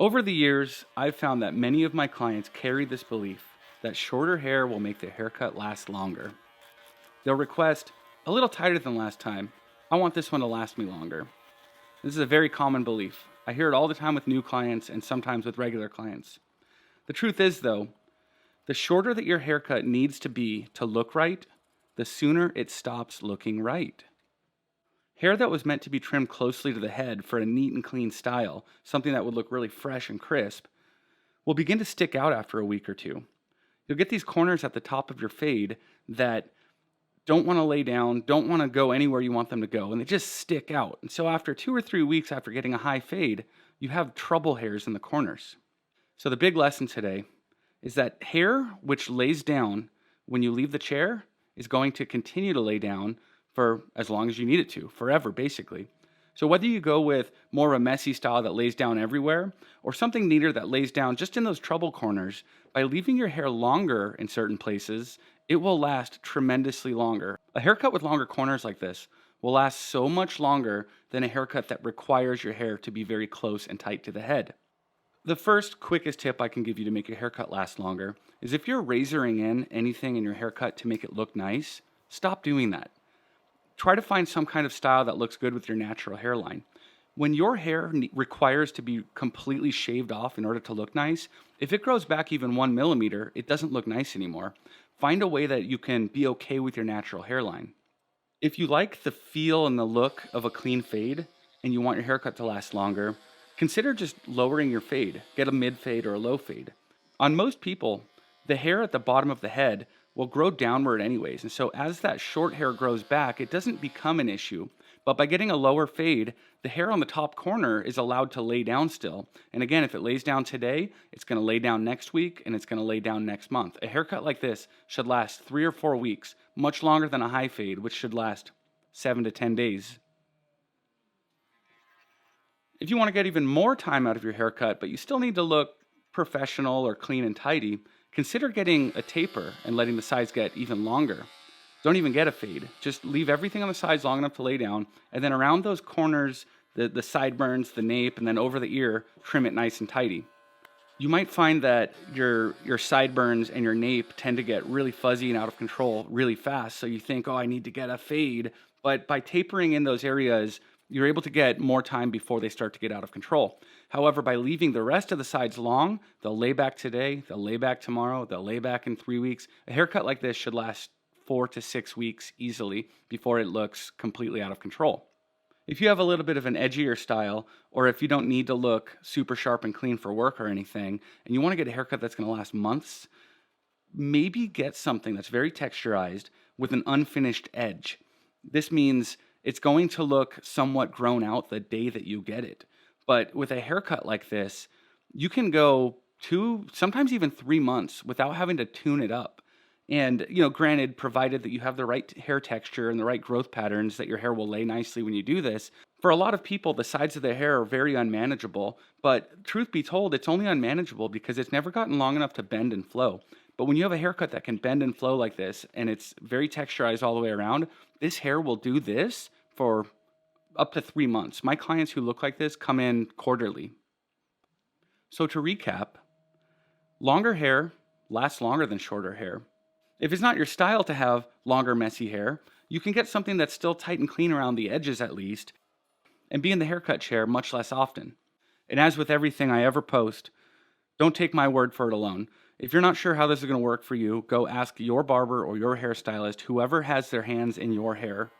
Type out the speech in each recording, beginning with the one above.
Over the years, I've found that many of my clients carry this belief that shorter hair will make their haircut last longer. They'll request, a little tighter than last time. I want this one to last me longer. This is a very common belief. I hear it all the time with new clients and sometimes with regular clients. The truth is, though, the shorter that your haircut needs to be to look right, the sooner it stops looking right. Hair that was meant to be trimmed closely to the head for a neat and clean style, something that would look really fresh and crisp, will begin to stick out after a week or two. You'll get these corners at the top of your fade that don't want to lay down, don't want to go anywhere you want them to go, and they just stick out. And so after 2 or 3 weeks after getting a high fade, you have trouble hairs in the corners. So the big lesson today is that hair which lays down when you leave the chair is going to continue to lay down for as long as you need it to, forever basically. So whether you go with more of a messy style that lays down everywhere or something neater that lays down just in those trouble corners, by leaving your hair longer in certain places, it will last tremendously longer. A haircut with longer corners like this will last so much longer than a haircut that requires your hair to be very close and tight to the head. The first quickest tip I can give you to make your haircut last longer is if you're razoring in anything in your haircut to make it look nice, stop doing that. Try to find some kind of style that looks good with your natural hairline. When your hair requires to be completely shaved off in order to look nice, if it grows back even 1 millimeter, it doesn't look nice anymore. Find a way that you can be okay with your natural hairline. If you like the feel and the look of a clean fade and you want your haircut to last longer, consider just lowering your fade. Get a mid fade or a low fade. On most people, the hair at the bottom of the head will grow downward anyways. And so as that short hair grows back, it doesn't become an issue. But by getting a lower fade, the hair on the top corner is allowed to lay down still. And again, if it lays down today, it's going to lay down next week and it's going to lay down next month. A haircut like this should last 3 or 4 weeks, much longer than a high fade, which should last 7 to 10 days. If you want to get even more time out of your haircut, but you still need to look professional or clean and tidy, consider getting a taper and letting the sides get even longer. Don't even get a fade. Just leave everything on the sides long enough to lay down, and then around those corners, the sideburns, the nape, and then over the ear, trim it nice and tidy. You might find that your sideburns and your nape tend to get really fuzzy and out of control really fast, so you think, oh, I need to get a fade. But by tapering in those areas, you're able to get more time before they start to get out of control. However, by leaving the rest of the sides long, they'll lay back today, they'll lay back tomorrow, they'll lay back in 3 weeks. A haircut like this should last 4 to 6 weeks easily before it looks completely out of control. If you have a little bit of an edgier style, or if you don't need to look super sharp and clean for work or anything, and you want to get a haircut that's going to last months, maybe get something that's very texturized with an unfinished edge. This means it's going to look somewhat grown out the day that you get it. But with a haircut like this, you can go 2, sometimes even 3 months without having to tune it up. And, granted, provided that you have the right hair texture and the right growth patterns, that your hair will lay nicely when you do this. For a lot of people, the sides of their hair are very unmanageable. But truth be told, it's only unmanageable because it's never gotten long enough to bend and flow. But when you have a haircut that can bend and flow like this, and it's very texturized all the way around, this hair will do this for up to 3 months. My clients who look like this come in quarterly. So to recap, longer hair lasts longer than shorter hair. If it's not your style to have longer, messy hair, you can get something that's still tight and clean around the edges at least, and be in the haircut chair much less often. And as with everything I ever post, don't take my word for it alone. If you're not sure how this is going to work for you, go ask your barber or your hairstylist, whoever has their hands in your hair,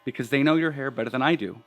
because they know your hair better than I do.